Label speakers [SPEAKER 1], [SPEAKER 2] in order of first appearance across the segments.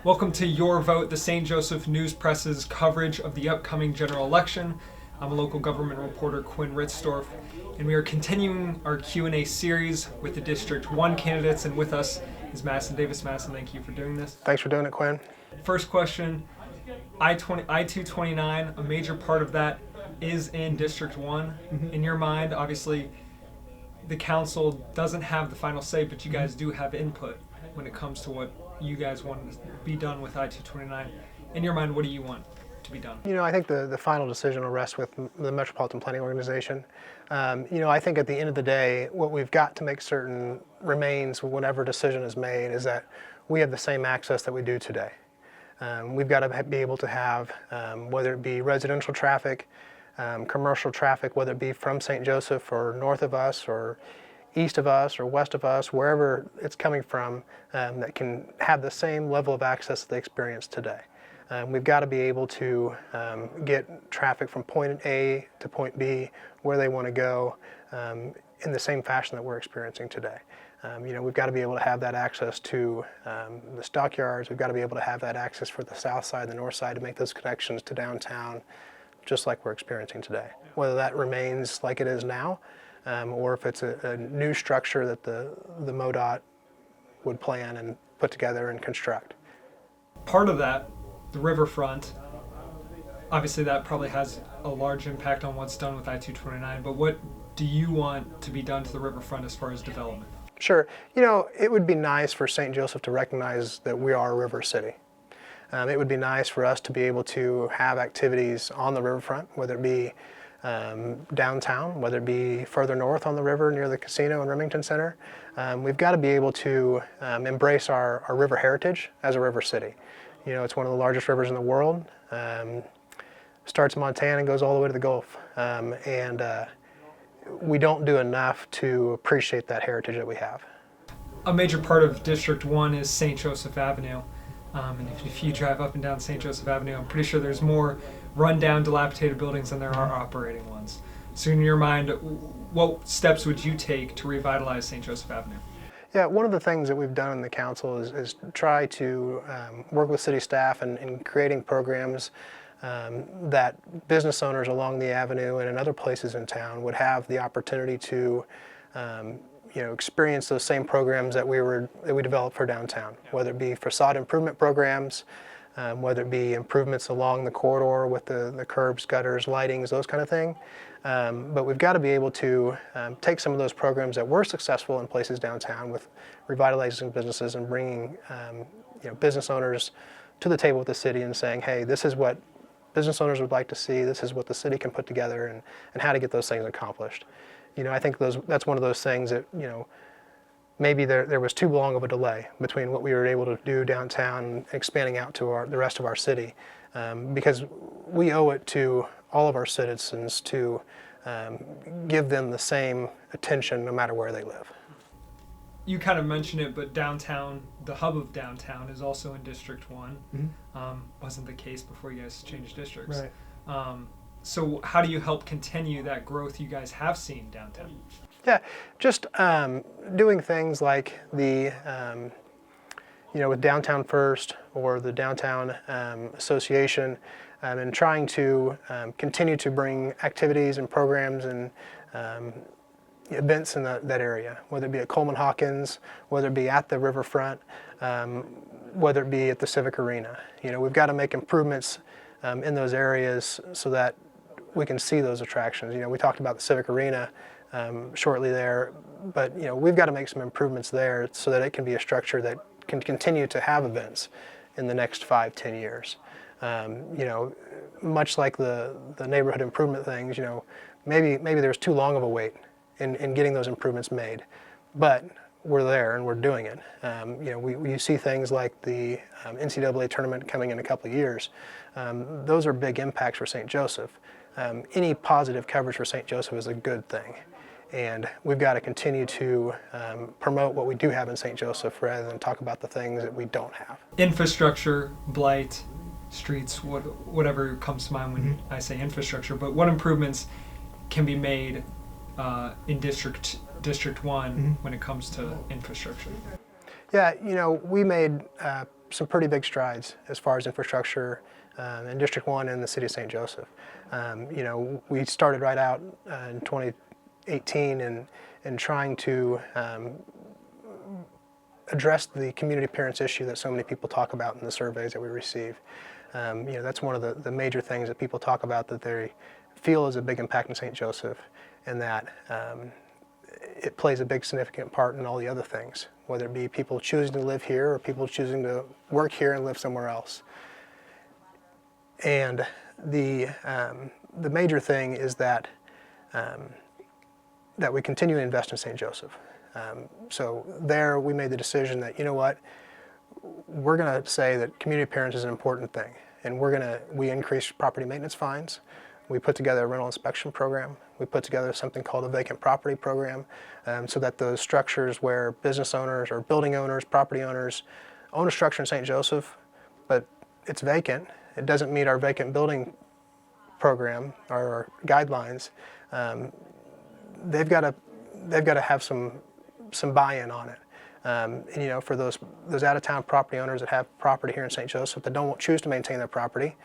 [SPEAKER 1] Welcome to Your Vote, the St. Joseph News Press's coverage of the upcoming general election. I'm a local government reporter, Quinn Ritzdorf, and we are continuing our Q&A series with the District 1 candidates, and with us is Madison Davis. Madison, thank you for doing this.
[SPEAKER 2] Thanks for doing it, Quinn.
[SPEAKER 1] First question, I-229, a major part of that is in District 1. In your mind, obviously, the council doesn't have the final say, but you guys do have input when it comes to what you guys want to be done with I-229. In your mind, what do you want to be done?
[SPEAKER 2] I think the final decision will rest with the Metropolitan Planning Organization. I think at the end of the day, what we've got to make certain remains whatever decision is made is that we have the same access that we do today. We've got to be able to have, whether it be residential traffic, commercial traffic, whether it be from St. Joseph or north of us or east of us or west of us, wherever it's coming from, that can have the same level of access that they experience today. We've got to be able to get traffic from point A to point B where they want to go in the same fashion that we're experiencing today. We've got to be able to have that access to the stockyards. We've got to be able to have that access for the south side, the north side, to make those connections to downtown, just like we're experiencing today. Whether that remains like it is now, or if it's a new structure that the MoDOT would plan and put together and construct.
[SPEAKER 1] Part of that, the riverfront, obviously that probably has a large impact on what's done with I-229, but what do you want to be done to the riverfront as far as development?
[SPEAKER 2] Sure. It would be nice for St. Joseph to recognize that we are a river city. It would be nice for us to be able to have activities on the riverfront, whether it be downtown, whether it be further north on the river near the casino and Remington Center. We've got to be able to embrace our river heritage as a river city. It's one of the largest rivers in the world. Starts in Montana and goes all the way to the Gulf. And we don't do enough to appreciate that heritage that we have.
[SPEAKER 1] A major part of District 1 is St. Joseph Avenue. And if you drive up and down St. Joseph Avenue, I'm pretty sure there's more run-down, dilapidated buildings than there are operating ones. So in your mind, what steps would you take to revitalize St. Joseph Avenue?
[SPEAKER 2] Yeah, one of the things that we've done in the council is try to work with city staff in creating programs that business owners along the avenue and in other places in town would have the opportunity to experience those same programs that we developed for downtown, whether it be facade improvement programs, whether it be improvements along the corridor with the curbs, gutters, lightings, those kind of thing. But we've got to be able to take some of those programs that were successful in places downtown with revitalizing businesses and bringing business owners to the table with the city and saying, hey, this is what business owners would like to see, this is what the city can put together, and how to get those things accomplished. I think that's one of those things that, maybe there was too long of a delay between what we were able to do downtown and expanding out to the rest of our city, because we owe it to all of our citizens to give them the same attention no matter where they live.
[SPEAKER 1] You kind of mentioned it, but downtown, the hub of downtown, is also in District 1. Wasn't the case before you guys changed districts.
[SPEAKER 2] Right.
[SPEAKER 1] So how do you help continue that growth you guys have seen downtown?
[SPEAKER 2] Yeah, just doing things like the, with Downtown First or the Downtown Association, and trying to continue to bring activities and programs and events in that area, whether it be at Coleman Hawkins, whether it be at the riverfront, whether it be at the Civic Arena. We've got to make improvements in those areas so that we can see those attractions. We talked about the Civic Arena shortly there, but we've got to make some improvements there so that it can be a structure that can continue to have events in the next 5-10 years. Much like the neighborhood improvement things, maybe there's too long of a wait in getting those improvements made, but we're there and we're doing it. We see things like the NCAA tournament coming in a couple of years. Those are big impacts for St. Joseph. Any positive coverage for St. Joseph is a good thing. And we've got to continue to promote what we do have in St. Joseph rather than talk about the things that we don't have.
[SPEAKER 1] Infrastructure, blight, streets, whatever comes to mind when I say infrastructure, but what improvements can be made in District 1 when it comes to infrastructure?
[SPEAKER 2] Yeah, we made some pretty big strides as far as infrastructure in District 1 and the City of St. Joseph. We started right out in 2018 in trying to address the community appearance issue that so many people talk about in the surveys that we receive. That's one of the major things that people talk about that they feel is a big impact in St. Joseph, and that it plays a big significant part in all the other things, whether it be people choosing to live here or people choosing to work here and live somewhere else. And the major thing is that that we continue to invest in St. Joseph. So there we made the decision that, we're going to say that community appearance is an important thing, and we increase property maintenance fines. We put together a rental inspection program. We put together something called a vacant property program, so that those structures where business owners or building owners, property owners own a structure in St. Joseph, but it's vacant, it doesn't meet our vacant building program or our guidelines, they've got to have some buy-in on it. For those out-of-town property owners that have property here in St. Joseph that don't choose to maintain their property,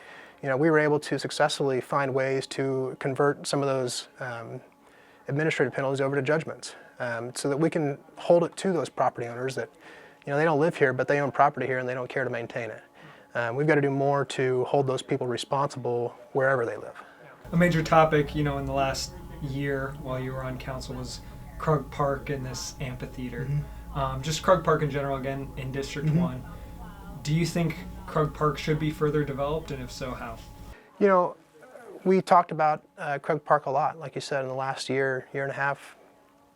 [SPEAKER 2] we were able to successfully find ways to convert some of those administrative penalties over to judgments, so that we can hold it to those property owners that, they don't live here, but they own property here and they don't care to maintain it. We've got to do more to hold those people responsible wherever they live.
[SPEAKER 1] A major topic, in the last year while you were on council was Krug Park and this amphitheater. Just Krug Park in general, again, in District 1. Do you think Krug Park should be further developed, and if so, how?
[SPEAKER 2] We talked about Krug Park a lot, like you said, in the last year and a half,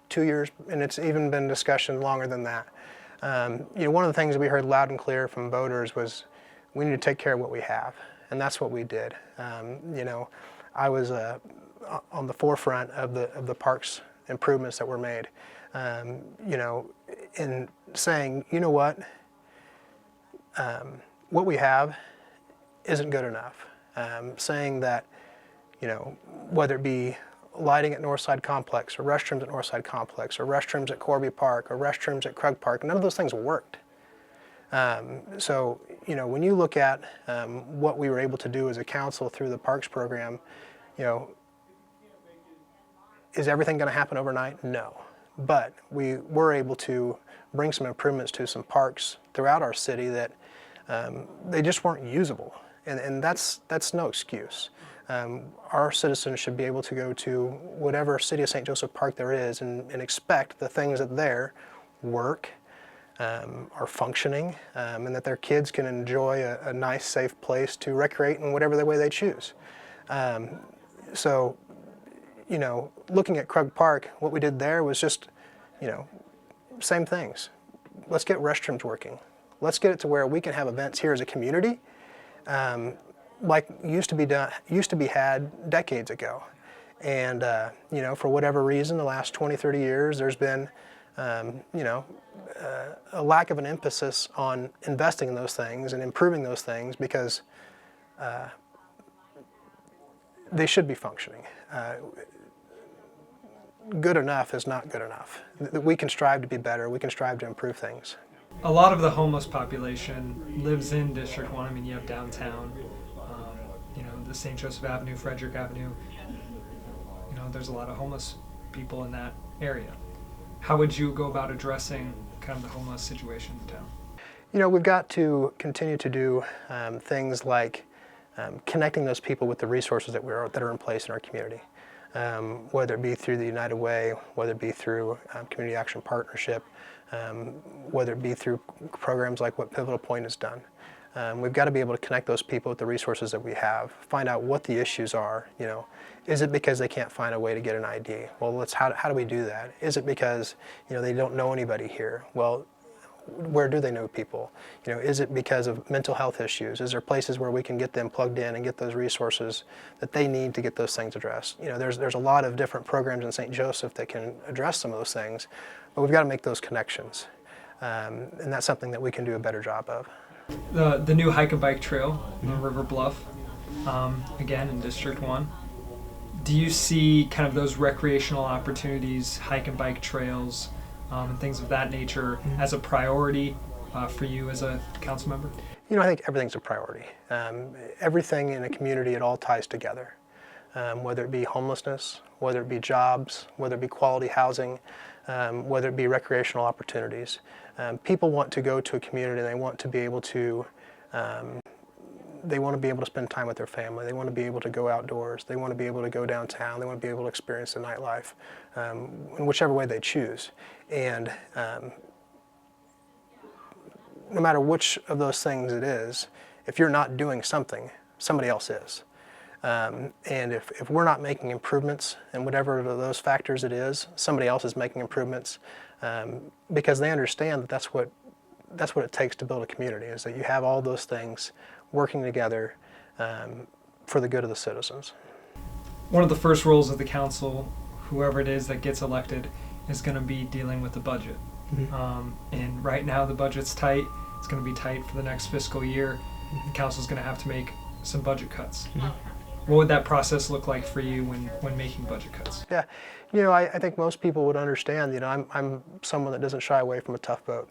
[SPEAKER 2] 2 years, and it's even been discussion longer than that. One of the things that we heard loud and clear from voters was we need to take care of what we have, and that's what we did. I was on the forefront of the parks improvements that were made, in saying, what we have isn't good enough. Saying that, whether it be lighting at Northside Complex or restrooms at Northside Complex or restrooms at Corby Park or restrooms at Krug Park, none of those things worked. So, when you look at what we were able to do as a council through the parks program, is everything going to happen overnight? No. But we were able to bring some improvements to some parks throughout our city that they just weren't usable. And that's no excuse. Our citizens should be able to go to whatever City of St. Joseph park there is and expect the things that there work, are functioning, and that their kids can enjoy a nice, safe place to recreate in whatever the way they choose. So, looking at Krug Park, what we did there was just, same things. Let's get restrooms working. Let's get it to where we can have events here as a community, like used to be had decades ago. And, for whatever reason, the last 20, 30 years, there's been, a lack of an emphasis on investing in those things and improving those things because they should be functioning. Good enough is not good enough. We can strive to be better. We can strive to improve things.
[SPEAKER 1] A lot of the homeless population lives in District 1. I mean, you have downtown, the St. Joseph Avenue, Frederick Avenue. There's a lot of homeless people in that area. How would you go about addressing kind of the homeless situation in town?
[SPEAKER 2] We've got to continue to do things like connecting those people with the resources that are in place in our community. Whether it be through the United Way, whether it be through Community Action Partnership, whether it be through programs like what Pivotal Point has done. We've got to be able to connect those people with the resources that we have, find out what the issues are. Is it because they can't find a way to get an ID? Well, how do we do that? Is it because they don't know anybody here? Well, where do they know people? Is it because of mental health issues? Is there places where we can get them plugged in and get those resources that they need to get those things addressed? There's a lot of different programs in St. Joseph that can address some of those things, but we've got to make those connections, and that's something that we can do a better job of.
[SPEAKER 1] The new hike and bike trail on River Bluff, again in District 1. Do you see kind of those recreational opportunities, hike and bike trails, and things of that nature as a priority for you as a council member?
[SPEAKER 2] You know, I think everything's a priority. Everything in a community, it all ties together. Whether it be homelessness, whether it be jobs, whether it be quality housing, whether it be recreational opportunities. People want to go to a community and they want to be able to spend time with their family. They want to be able to go outdoors. They want to be able to go downtown. They want to be able to experience the nightlife in whichever way they choose. And no matter which of those things it is, if you're not doing something, somebody else is. And if we're not making improvements in whatever of those factors it is, somebody else is making improvements because they understand that that's what it takes to build a community, is that you have all those things working together for the good of the citizens.
[SPEAKER 1] One of the first roles of the council, whoever it is that gets elected, is going to be dealing with the budget. Mm-hmm. And right now the budget's tight. It's going to be tight for the next fiscal year. Mm-hmm. The council's going to have to make some budget cuts. Mm-hmm. What would that process look like for you when making budget cuts?
[SPEAKER 2] Yeah, you know, I think most people would understand. You know, I'm someone that doesn't shy away from a tough vote.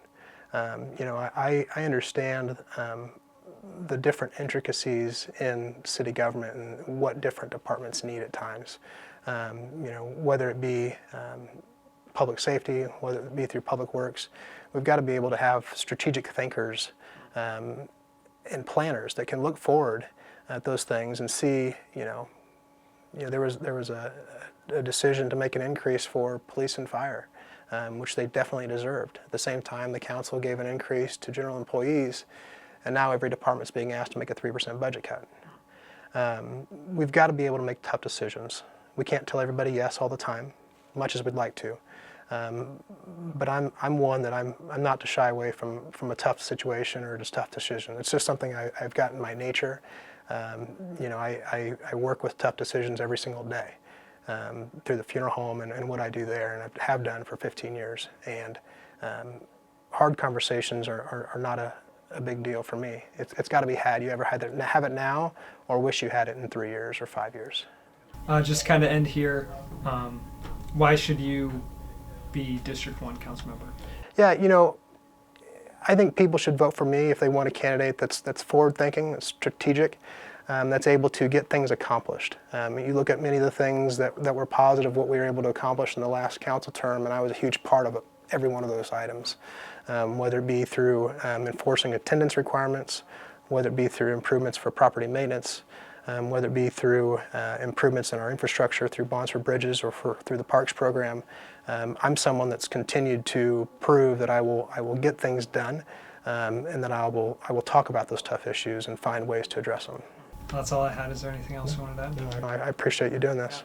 [SPEAKER 2] You know, I understand the different intricacies in city government and what different departments need at times. You know, whether it be public safety, whether it be through public works, we've got to be able to have strategic thinkers and planners that can look forward at those things and see, you know, there was a decision to make an increase for police and fire, which they definitely deserved. At the same time, the council gave an increase to general employees, and now every department's being asked to make a 3% budget cut. We've got to be able to make tough decisions. We can't tell everybody yes all the time, much as we'd like to. But I'm one that I'm not to shy away from a tough situation or just tough decision. It's just something I've got in my nature. You know, I work with tough decisions every single day through the funeral home and what I do there, and I have done for 15 years. And hard conversations are not a big deal for me. It's got to be had. You ever have it now, or wish you had it in 3 years or 5 years?
[SPEAKER 1] Just kind of end here. Why should you be District 1 council member? Yeah,
[SPEAKER 2] you know, I think people should vote for me if they want a candidate that's forward-thinking, that's strategic, that's able to get things accomplished. You look at many of the things that were positive, what we were able to accomplish in the last council term, and I was a huge part of every one of those items, whether it be through enforcing attendance requirements, whether it be through improvements for property maintenance, whether it be through improvements in our infrastructure through bonds for bridges or through the parks program. I'm someone that's continued to prove that I will get things done, and that I will talk about those tough issues and find ways to address them.
[SPEAKER 1] That's all I had. Is there anything else you wanted to add?
[SPEAKER 2] No, I appreciate you doing this.